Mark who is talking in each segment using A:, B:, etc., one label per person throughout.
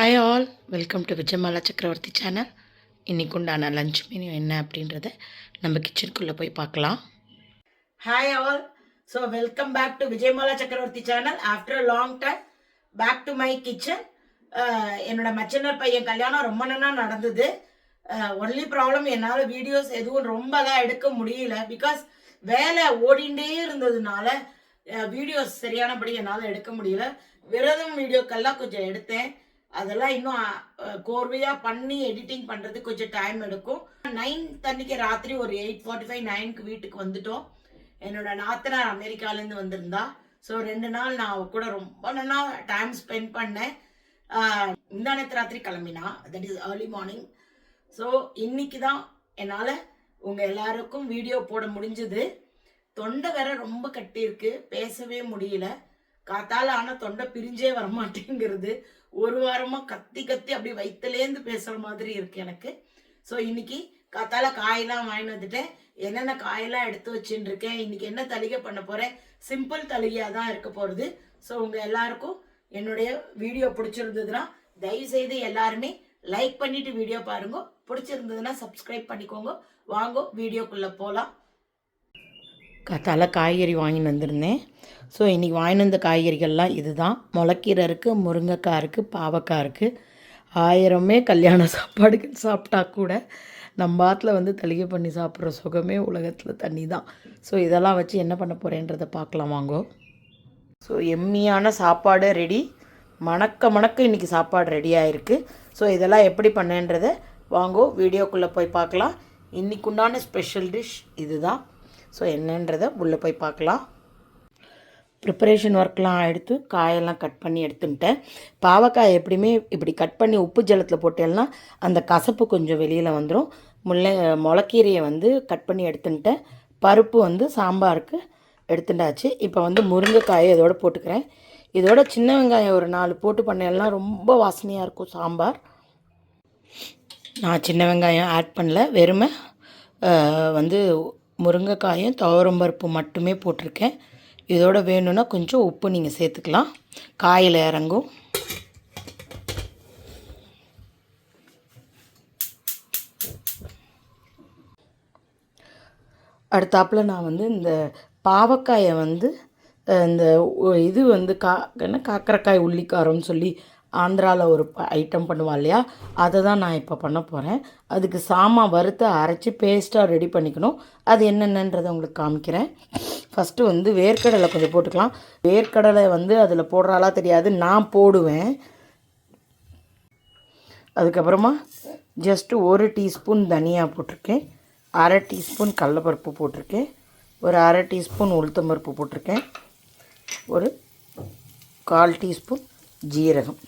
A: Hi all, welcome to Vijayamala Chakravarthy channel. இன்றைக்கு உண்டான lunch menu என்ன அப்படின்றத நம்ம கிச்சனுக்குள்ளே போய் பார்க்கலாம். Hi all, so welcome back to Vijayamala Chakravarthy channel. After a long time back to my kitchen. என்னோட மச்சனர் பையன் கல்யாணம் ரொம்ப நாளாக நடந்தது. ஒன்லி ப்ராப்ளம், என்னால் வீடியோஸ் எதுவும் ரொம்பலாம் எடுக்க முடியல. பிகாஸ் வேலை ஓடிண்டே இருந்ததுனால வீடியோஸ் சரியானபடி என்னால் எடுக்க முடியல. விரதம் வீடியோக்கெல்லாம் கொஞ்சம் எடுத்தேன். அதெல்லாம் இன்னும் கோர்வையாக பண்ணி எடிட்டிங் பண்ணுறதுக்கு கொஞ்சம் டைம் எடுக்கும். 9 அன்னைக்கு ராத்திரி ஒரு 8:45 9க்கு வீட்டுக்கு வந்துட்டோம். என்னோட நாத்தனார் அமெரிக்காலேருந்து வந்திருந்தா. ஸோ 2 நாள் நான் அவ கூட ரொம்ப நல்லா டைம் ஸ்பெண்ட் பண்ணேன். முந்தானத்து ராத்திரி கிளம்பினா, that is early morning. So இன்னைக்கு தான் என்னால் உங்கள் எல்லாருக்கும் வீடியோ போட முடிஞ்சது. தொண்டை வேற ரொம்ப கட்டியிருக்கு, பேசவே முடியல. காத்தால ஆனால் தொண்டை பிரிஞ்சே வரமாட்டேங்கிறது. ஒரு வாரமாக கத்தி கத்தி அப்படி வயிற்றுலேருந்து பேசுகிற மாதிரி இருக்கு எனக்கு. ஸோ இன்னைக்கு காத்தால காயெல்லாம் வாங்கிட்டு வந்துட்டேன். என்னென்ன காயெல்லாம் எடுத்து வச்சுட்டு இருக்கேன். இன்னைக்கு என்ன தளிகை பண்ண போகிறேன், சிம்பிள் தளிகையாக தான் இருக்க போகிறது. ஸோ உங்கள் எல்லாருக்கும் என்னுடைய வீடியோ பிடிச்சிருந்ததுன்னா தயவுசெய்து எல்லாருமே லைக் பண்ணிட்டு வீடியோ பாருங்க. பிடிச்சிருந்ததுன்னா சப்ஸ்கிரைப் பண்ணிக்கோங்க. வாங்க வீடியோக்குள்ளே போகலாம். காத்தால காய்கறி வாங்கின்னு வந்திருந்தேன். ஸோ இன்றைக்கி வாங்கிட்டு வந்த காய்கறிகள்லாம் இது தான். முளைக்கீரை இருக்குது, முருங்கைக்காய் இருக்குது, பாவக்காய் இருக்குது. 1000 கல்யாண சாப்பாடுக்கு சாப்பிட்டா கூட நம்ம ஆற்றுல வந்து தளிகை பண்ணி சாப்பிட்ற சுகமே உலகத்தில் தண்ணி தான். ஸோ இதெல்லாம் வச்சு என்ன பண்ண போகிறேன்றதை பார்க்கலாம் வாங்கோ. ஸோ எம்மியான சாப்பாடு ரெடி. மணக்க இன்றைக்கி சாப்பாடு ரெடியாக இருக்குது. ஸோ இதெல்லாம் எப்படி பண்ணேன்றதை வாங்கோ வீடியோக்குள்ளே போய் பார்க்கலாம். இன்றைக்கு உண்டான ஸ்பெஷல் டிஷ் இது தான். ஸோ என்னன்றதை உள்ளே போய் பார்க்கலாம். ப்ரிப்பரேஷன் ஒர்க்லாம் எடுத்து காயெல்லாம் கட் பண்ணி எடுத்துட்டேன். பாவக்காய் எப்படியுமே இப்படி கட் பண்ணி உப்பு ஜலத்தில் போட்டேன்னா அந்த கசப்பு கொஞ்சம் வெளியில் வந்துடும். முளைக்கீரையை வந்து கட் பண்ணி எடுத்துட்டேன். பருப்பு வந்து சாம்பாருக்கு எடுத்துட்டாச்சு. இப்போ வந்து முருங்கைக்காயை இதோட போட்டுக்கிறேன். இதோட சின்ன வெங்காயம் ஒரு 4 போட்டு பண்ணெல்லாம் ரொம்ப வாசனையாக இருக்கும் சாம்பார். நான் சின்ன வெங்காயம் ஆட் பண்ணல, வெறுமை வந்து முருங்கைக்காயும் துவரம்பருப்பு மட்டுமே போட்டிருக்கேன். இதோட வேணும்னா கொஞ்சம் உப்பு நீங்கள் சேர்த்துக்கலாம், காயில் இறங்கும். அடுத்தாப்பில் நான் வந்து இந்த பாவக்காயை வந்து இந்த இது வந்து காக்கரக்காய் உள்ளிக்காரம்னு சொல்லி ஆந்திராவில் ஒரு ஐட்டம் பண்ணுவா இல்லையா, அதை தான் நான் இப்போ பண்ண போகிறேன். அதுக்கு சாமான் வறுத்து அரைச்சி பேஸ்ட்டாக ரெடி பண்ணிக்கணும். அது என்னென்னன்றதை உங்களுக்கு காமிக்கிறேன். ஃபஸ்ட்டு வந்து வேர்க்கடலை கொஞ்சம் போட்டுக்கலாம். வேர்க்கடலை வந்து அதில் போடுறாலா தெரியாது, நான் போடுவேன். அதுக்கப்புறமா ஜஸ்ட்டு 1 டீஸ்பூன் தனியா போட்டிருக்கேன், 1/2 டீஸ்பூன் கடலைப்பருப்பு போட்டிருக்கேன், ஒரு 1/2 டீஸ்பூன் உளுத்தம்பருப்பு போட்டிருக்கேன், ஒரு 1/4 டீஸ்பூன் ஜீரகம்.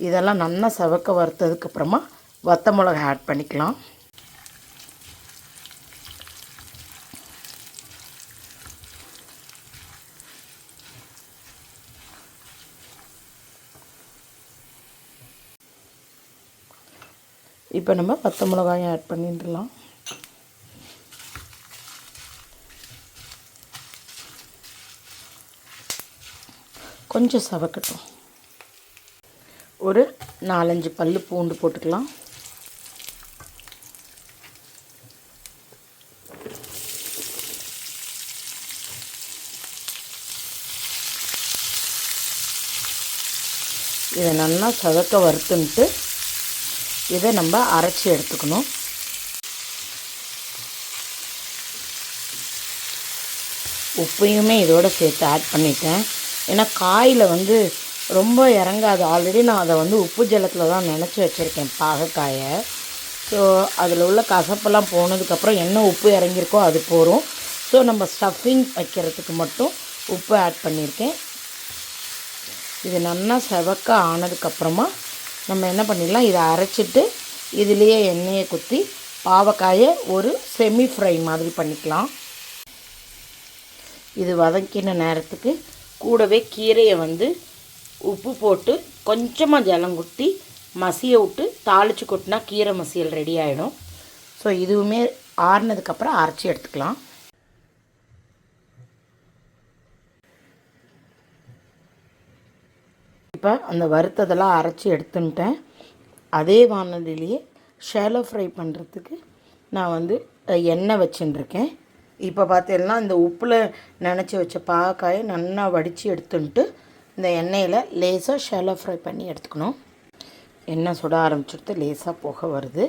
A: இதெல்லாம் நல்லா சவக்க வறுத்ததுக்கப்புறமா வத்த மிளகா ஆட் பண்ணிக்கலாம். இப்போ நம்ம வத்த மிளகாயும் ஆட் பண்ணிடலாம். கொஞ்சம் சவக்கட்டும். ஒரு 4-5 பல்லு பூண்டு போட்டுக்கலாம். இதை நல்லா சதக்க வறுத்துன்ட்டு இதை நம்ம அரைச்சி எடுத்துக்கணும். உப்பையுமே இதோடு சேர்த்து ஆட் பண்ணிட்டேன். ஏன்னா காயில் வந்து ரொம்ப இறங்காது. ஆல்ரெடி நான் அதை வந்து உப்பு ஜலத்தில் தான் நினச்சி வச்சுருக்கேன் பாகக்காயை. ஸோ அதில் உள்ள கசப்பெல்லாம் போனதுக்கப்புறம் என்ன உப்பு இறங்கியிருக்கோ அது போகும். ஸோ நம்ம ஸ்டஃபிங் வைக்கிறதுக்கு மட்டும் உப்பு ஆட் பண்ணியிருக்கேன். இது நல்லா செவக்க ஆனதுக்கப்புறமா நம்ம என்ன பண்ணிடலாம், இதை அரைச்சிட்டு இதுலேயே எண்ணெயை குத்தி பாவக்காயை ஒரு செமி ஃப்ரை மாதிரி பண்ணிக்கலாம். இது வதக்கின நேரத்துக்கு கூடவே கீரையை வந்து உப்பு போட்டு கொஞ்சமாக ஜலம் குத்தி மசிய விட்டு தாளித்து கொட்டினா கீரை மசியல் ரெடி ஆகிடும். ஸோ இதுவுமே ஆறுனதுக்கப்புறம் அரைச்சி எடுத்துக்கலாம். இப்போ அந்த வறுத்ததெல்லாம் அரைச்சி எடுத்துட்டேன். அதே வானலிலேயே ஷாலோ ஃப்ரை பண்ணுறதுக்கு நான் வந்து எண்ணெய் வச்சுட்டுருக்கேன். இப்போ பார்த்தீங்கன்னா இந்த உப்பில் நினச்சி வச்ச பாவக்காயை நல்லா வடித்து எடுத்துன்ட்டு இந்த எண்ணெயில் லேசாக ஷாலோ ஃப்ரை பண்ணி எடுத்துக்கணும். எண்ணெய் சுட ஆரம்பிச்சுட்டு லேசாக புகை வருது.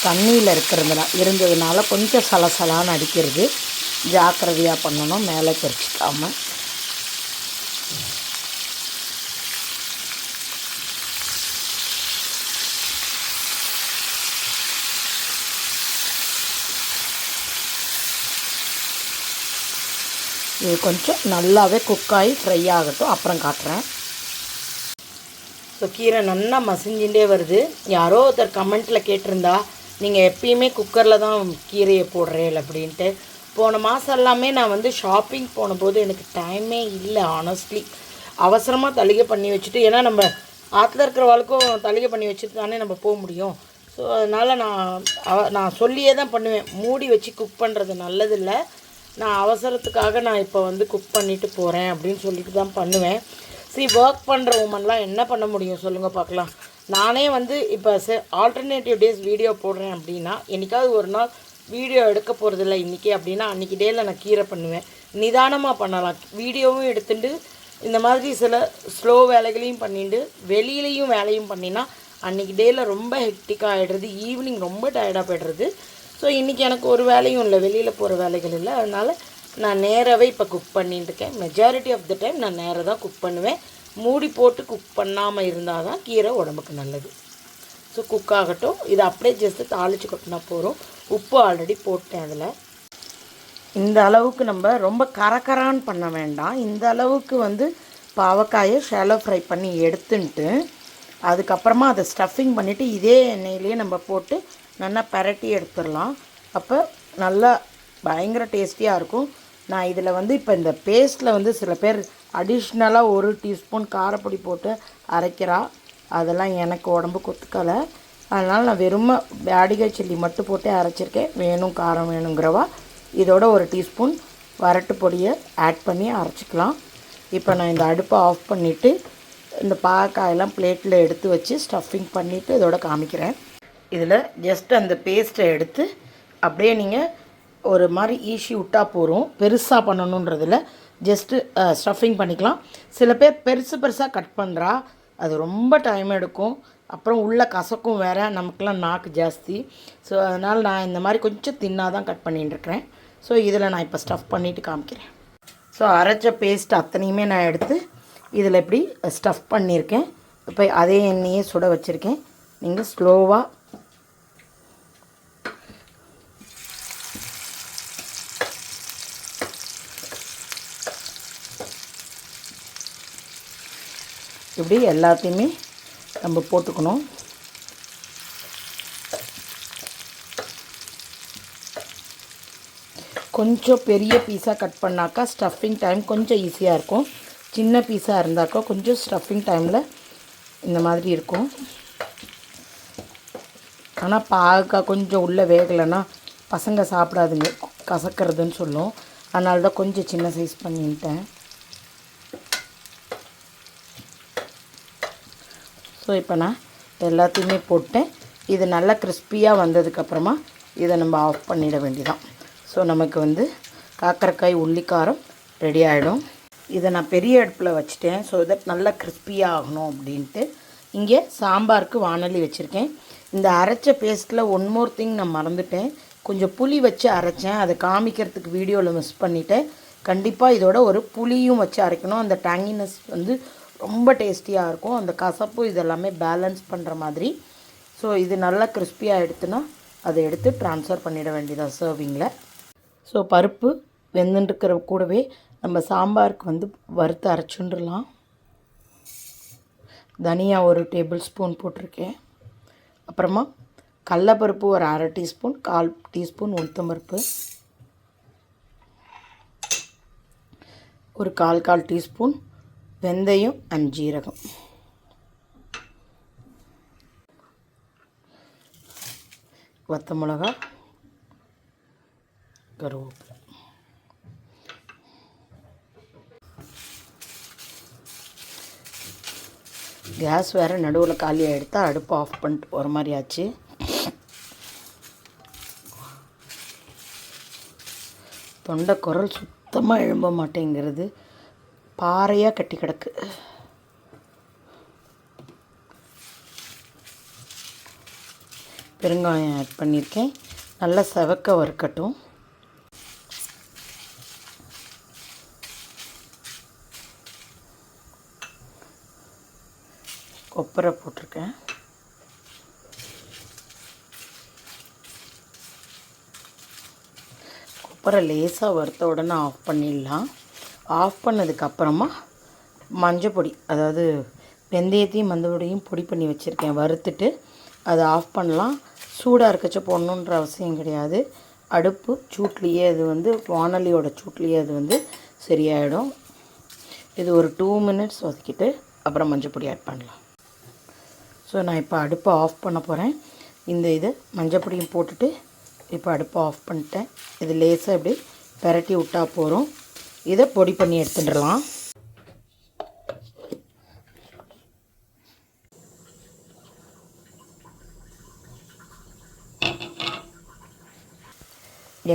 A: தண்ணியில் இருந்ததுனால கொஞ்சம் சலசலான்னு அடிக்கிறது. ஜாக்கிரதையாக பண்ணணும், மேலே தெரிச்சிக்காமல். இது கொஞ்சம் நல்லாவே குக்காகி ஃப்ரை ஆகட்டும், அப்புறம் காட்டுறேன். ஸோ கீரை நல்லா மசிஞ்சுட்டே வருது. யாரோ ஒருத்தர் கமெண்ட்டில் கேட்டிருந்தா, நீங்கள் எப்பயுமே குக்கரில் தான் கீரையை போடுறேன் அப்படின்ட்டு. போன மாதம் எல்லாமே நான் வந்து ஷாப்பிங் போனபோது எனக்கு டைமே இல்லை. ஆனஸ்ட்லி அவசரமாக தளிகை பண்ணி வச்சுட்டு, ஏன்னா நம்ம ஆற்றுல இருக்கிறவளுக்கும் தளிகை பண்ணி வச்சுட்டு தானே நம்ம போக முடியும். ஸோ அதனால் நான் சொல்லியே தான் பண்ணுவேன். மூடி வச்சு குக் பண்ணுறது நல்லதில்லை. நான் அவசரத்துக்காக நான் இப்போ வந்து குக் பண்ணிவிட்டு போகிறேன் அப்படின்னு சொல்லிட்டு தான் பண்ணுவேன். சரி, ஒர்க் பண்ணுற உமன்லாம் என்ன பண்ண முடியும் சொல்லுங்கள் பார்க்கலாம். நானே வந்து இப்போ ஆல்டர்னேட்டிவ் டேஸ் வீடியோ போடுறேன் அப்படின்னா, என்றைக்காவது ஒரு நாள் வீடியோ எடுக்க போகிறதில்ல இன்றைக்கி அப்படின்னா, அன்றைக்கி டேயில் நான் கீரை பண்ணுவேன். நிதானமாக பண்ணலாம். வீடியோவும் எடுத்துட்டு இந்த மாதிரி சில ஸ்லோ வேலைகளையும் பண்ணிட்டு வெளியிலையும் வேலையும் பண்ணினா அன்றைக்கி டேயில் ரொம்ப ஹெக்டிக்காக ஆகிடுறது. ஈவினிங் ரொம்ப டயர்டாக போய்டுறது. ஸோ இன்றைக்கி எனக்கு ஒரு வேலையும் இல்லை, வெளியில் போகிற வேலைகள் இல்லை. அதனால் நான் நேராகவே இப்போ குக் பண்ணிட்டு இருக்கேன். மெஜாரிட்டி ஆஃப் த டைம் நான் நேராக தான் குக் பண்ணுவேன். மூடி போட்டு குக் பண்ணாமல் இருந்தால் தான் கீரை உடம்புக்கு நல்லது. ஸோ குக் ஆகட்டும். இதை அப்படியே ஜஸ்ட்டு தாளித்து கொட்டினா போகிறோம். உப்பு ஆல்ரெடி போட்டேன் அதில். இந்த அளவுக்கு நம்ம ரொம்ப கரகரான்னு பண்ண வேண்டாம். இந்த அளவுக்கு வந்து பாவக்காயை ஷாலோ ஃப்ரை பண்ணி எடுத்துன்ட்டு அதுக்கப்புறமா அதை ஸ்டஃபிங் பண்ணிவிட்டு இதே எண்ணெயிலேயே நம்ம போட்டு நல்லா பரட்டி எடுத்துடலாம். அப்போ நல்லா பயங்கர டேஸ்டியாக இருக்கும். நான் இதில் வந்து இப்போ இந்த பேஸ்ட்டில் வந்து சில பேர் அடிஷ்னலாக 1 டீஸ்பூன் காரப்பொடி போட்டு அரைக்கிறா. அதெல்லாம் எனக்கு உடம்புக்கு ஒத்துக்கலை. அதனால் நான் வெறும் பேடிகை சில்லி மட்டும் போட்டு அரைச்சிருக்கேன். வேணும் காரம் வேணுங்கிறவா இதோட 1 டீஸ்பூன் வரட்டு பொடியை ஆட் பண்ணி அரைச்சிக்கலாம். இப்போ நான் இந்த அடுப்பை ஆஃப் பண்ணிவிட்டு இந்த பாவக்காயெல்லாம் பிளேட்டில் எடுத்து வச்சு ஸ்டஃபிங் பண்ணிவிட்டு இதோட காமிக்கிறேன். இதில் ஜஸ்ட் அந்த பேஸ்ட்டை எடுத்து அப்படியே நீங்கள் ஒரு மாதிரி ஈஸி விட்டால் போகிறோம். பெருசாக பண்ணணுன்றதில் ஜஸ்ட்டு ஸ்டஃபிங் பண்ணிக்கலாம். சில பேர் பெருசாக கட் பண்ணுறா, அது ரொம்ப டைம் எடுக்கும். அப்புறம் உள்ளே கசக்கும் வேறு, நமக்குலாம் நாக்கு ஜாஸ்தி. ஸோ அதனால் நான் இந்த மாதிரி கொஞ்சம் தின்னாக தான் கட் பண்ணிட்டுருக்கிறேன். ஸோ இதில் நான் இப்போ ஸ்டஃப் பண்ணிவிட்டு காமிக்கிறேன். ஸோ அரைச்ச பேஸ்ட் அத்தனையுமே நான் எடுத்து இதில் இப்படி ஸ்டஃப் பண்ணியிருக்கேன். இப்போ அதே எண்ணெயே சுட வச்சுருக்கேன். நீங்கள் ஸ்லோவாக இப்படி எல்லாத்தையுமே நம்ம போட்டுக்கணும். கொஞ்சம் பெரிய பீஸாக கட் பண்ணாக்கா ஸ்டஃபிங் டைம் கொஞ்சம் ஈஸியாக இருக்கும். சின்ன பீஸாக இருந்தாக்கா கொஞ்சம் ஸ்டஃபிங் டைமில் இந்த மாதிரி இருக்கும். ஆனால் பாவக்காய் கொஞ்சம் உள்ளே வேகலைன்னா பசங்க சாப்பிடாதுங்க, கசக்கிறதுன்னு சொல்லும். அதனால தான் கொஞ்சம் சின்ன சைஸ் பண்ணிட்டேன். ஸோ இப்போ நான் எல்லாத்தையுமே போட்டேன். இது நல்லா கிறிஸ்பியாக வந்ததுக்கப்புறமா இதை நம்ம ஆஃப் பண்ணிட வேண்டியதான். ஸோ நமக்கு வந்து காக்கரக்காய் உள்ளிக்காரம் ரெடி ஆகிடும். இதை நான் பெரிய அடுப்பில் வச்சுட்டேன். ஸோ இதை நல்லா கிறிஸ்பியாக ஆகணும் அப்படின்ட்டு. இங்கே சாம்பாருக்கு வானலி வச்சுருக்கேன். இந்த அரைச்ச பேஸ்ட்டில் ஒன் மோர் திங் நான் மறந்துட்டேன். கொஞ்சம் புளி வச்சு அரைச்சேன், அதை காமிக்கிறதுக்கு வீடியோவில் மிஸ் பண்ணிவிட்டேன். கண்டிப்பாக இதோட ஒரு புளியும் வச்சு அரைக்கணும். அந்த டேங்கினஸ் வந்து ரொம்ப டேஸ்டியாக இருக்கும். அந்த கசப்பு இதெல்லாமே பேலன்ஸ் பண்ணுற மாதிரி. ஸோ இது நல்லா கிறிஸ்பியாக எடுத்துனா அதை எடுத்து ட்ரான்ஸ்ஃபர் பண்ணிட வேண்டியதான் சர்விங்கில். ஸோ பருப்பு வெந்துட்டுருக்கிற கூடவே நம்ம சாம்பாருக்கு வந்து வறுத்து அரைச்சுண்டுலாம். தனியா 1 டேபிள் ஸ்பூன் போட்டிருக்கேன். அப்புறமா கடலப்பருப்பு ஒரு 1/2 டீஸ்பூன், 1/4 டீஸ்பூன் உளுத்தம்பருப்பு, ஒரு 1/4 டீஸ்பூன் வெந்தயம் அண்ட் ஜீரகம், வத்த மிளகா, கருவேப்பிலை. கேஸ் வேறு நடுவில் காலியாக எடுத்தால் அடுப்பு ஆஃப் பண்ணிட்டு போகிற மாதிரி ஆச்சு. தொண்டை குரல் சுத்தமாக எழும்ப மாட்டேங்கிறது, பாறையாக கட்டி கிடக்கு. பெருங்காயம் ஆட் பண்ணியிருக்கேன், நல்லா செவக்க வறுக்கட்டும். கொப்பரை போட்டிருக்கேன். கொப்பரை லேசாக வறுத்த உடனே ஆஃப் பண்ணிடலாம். ஆஃப் பண்ணதுக்கப்புறமா மஞ்சள் பொடி, அதாவது வெந்தயத்தையும் மஞ்சள் பொடி பண்ணி வச்சுருக்கேன், வறுத்துட்டு அதை ஆஃப் பண்ணலாம். சூடாக இருக்கச்ச போடணுன்ற அவசியம் கிடையாது. அடுப்பு சூட்லேயே அது வானலியோட சூட்லேயே அது சரியாயிடும். இது ஒரு 2 minutes வதக்கிட்டு அப்புறம் மஞ்சள் பொடி ஆட் பண்ணலாம். ஸோ நான் இப்போ அடுப்பை ஆஃப் பண்ண போகிறேன். இதை மஞ்சள் பொடியும் போட்டுட்டு இப்போ அடுப்பை ஆஃப் பண்ணிட்டேன். இது லேசாக இப்படி பெரட்டி விட்டால் போகிறோம். இதை பொடி பண்ணி எடுத்துடலாம்.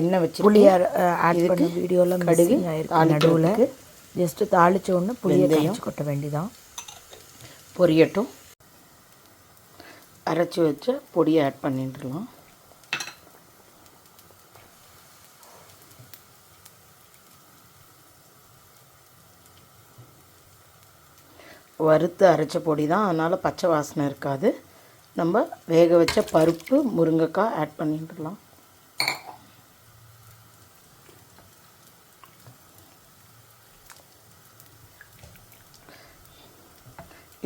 A: எண்ணெய் வச்சு புளியார் ஆட் பண்ண வீடியோவில் கடுகு நடுவில் ஜஸ்ட்டு தாளித்த ஒன்று புளியை கொட்ட வேண்டிதான். பொரியட்டும். அரைச்சி வச்ச பொடியை ஆட் பண்ணிடலாம். வறுத்து அரைச்ச பொடி தான், அதனால் பச்சை வாசனை இருக்காது. நம்ம வேக வச்ச பருப்பு முருங்கைக்காய் ஆட் பண்ணிடலாம்.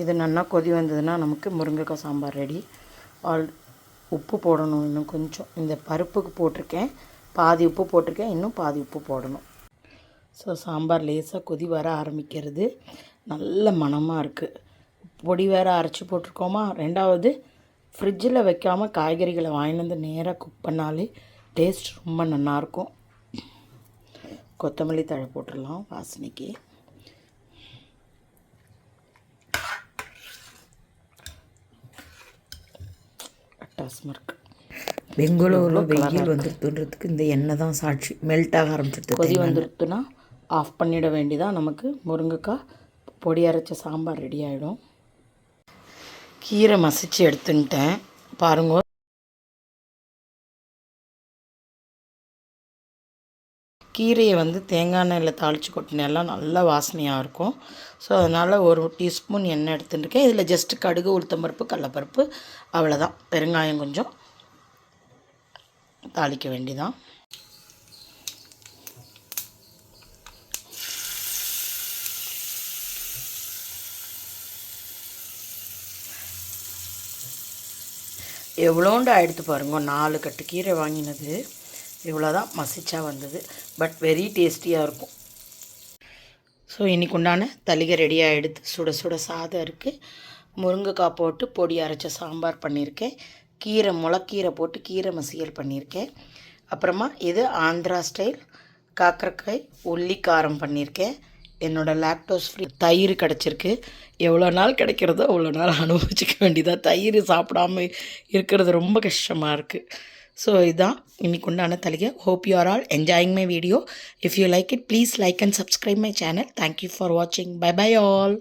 A: இது நல்லா கொதி வந்ததுன்னா நமக்கு முருங்கைக்காய் சாம்பார் ரெடி. உப்பு போடணும் இன்னும் கொஞ்சம். இந்த பருப்புக்கு போட்டிருக்கேன், பாதி உப்பு போட்டிருக்கேன், இன்னும் பாதி உப்பு போடணும். ஸோ சாம்பார் லேசாக கொதி வர ஆரம்பிக்கிறது, நல்ல மணமாக இருக்குது. பொடி வேறு அரைச்சி போட்டிருக்கோமா. ரெண்டாவது ஃப்ரிட்ஜில் வைக்காமல் காய்கறிகளை வாங்கிட்டு நேராக குக் பண்ணாலே டேஸ்ட் ரொம்ப நல்லாயிருக்கும். கொத்தமல்லி தழை போட்டுடலாம் வாசனைக்கு. டாஸ்மார்க் பெங்களூரில் வெயில் வந்துடுத்துன்றதுக்கு இந்த எண்ணெய் தான் சாட்சி. மெல்ட் ஆக ஆரம்பிச்சிடுது. கொதி வந்துடுத்துன்னா ஆஃப் பண்ணிட வேண்டிதான். நமக்கு முருங்கைக்காய் பொடி அரைச்ச சாம்பார் ரெடி ஆகிடும். கீரை மசிச்சு எடுத்துன்ட்டேன் பாருங்க. கீரையை தேங்காய் எண்ணெயில் தாளித்து கொட்டினெல்லாம் நல்லா வாசனையாக இருக்கும். ஸோ அதனால் 1 டீஸ்பூன் எண்ணெய் எடுத்துட்டுருக்கேன். இதில் ஜஸ்ட்டு கடுகு, உளுத்தம்பருப்பு, கடலைப்பருப்பு, அவ்வளோதான். பெருங்காயம் கொஞ்சம் தாளிக்க வேண்டிதான். எவ்வளோண்டு ஆகிடுத்து பாருங்க. 4 கட்டு கீரை வாங்கினது இவ்வளோதான் மசிச்சா வந்தது. பட் வெரி டேஸ்டியாக இருக்கும். ஸோ இன்றைக்கு உண்டான தளிகை ரெடியாக எடுத்து சுட சுட சாதம் இருக்குது. முருங்கைக்காய் போட்டு பொடி அரைச்ச சாம்பார் பண்ணியிருக்கேன். முளைக்கீரை போட்டு கீரை மசியல் பண்ணியிருக்கேன். அப்புறமா இது ஆந்திரா ஸ்டைல் காக்கரக்காய் உள்ளி காரம் பண்ணியிருக்கேன். என்னோடய லாக்டோஸ் ஃப்ரீ தயிர் கிடச்சிருக்கு. எவ்வளோ நாள் கிடைக்கிறதோ அவ்வளோ நாள் அனுபவிச்சிக்க வேண்டியதாக. தயிர் சாப்பிடாமல் இருக்கிறது ரொம்ப கஷ்டமாக இருக்குது. ஸோ இதுதான் இன்றைக்கு உண்டான தளிகை. Hope you are all enjoying my video. If you like it please like and subscribe my channel. Thank you for வாட்சிங். Bye bye all.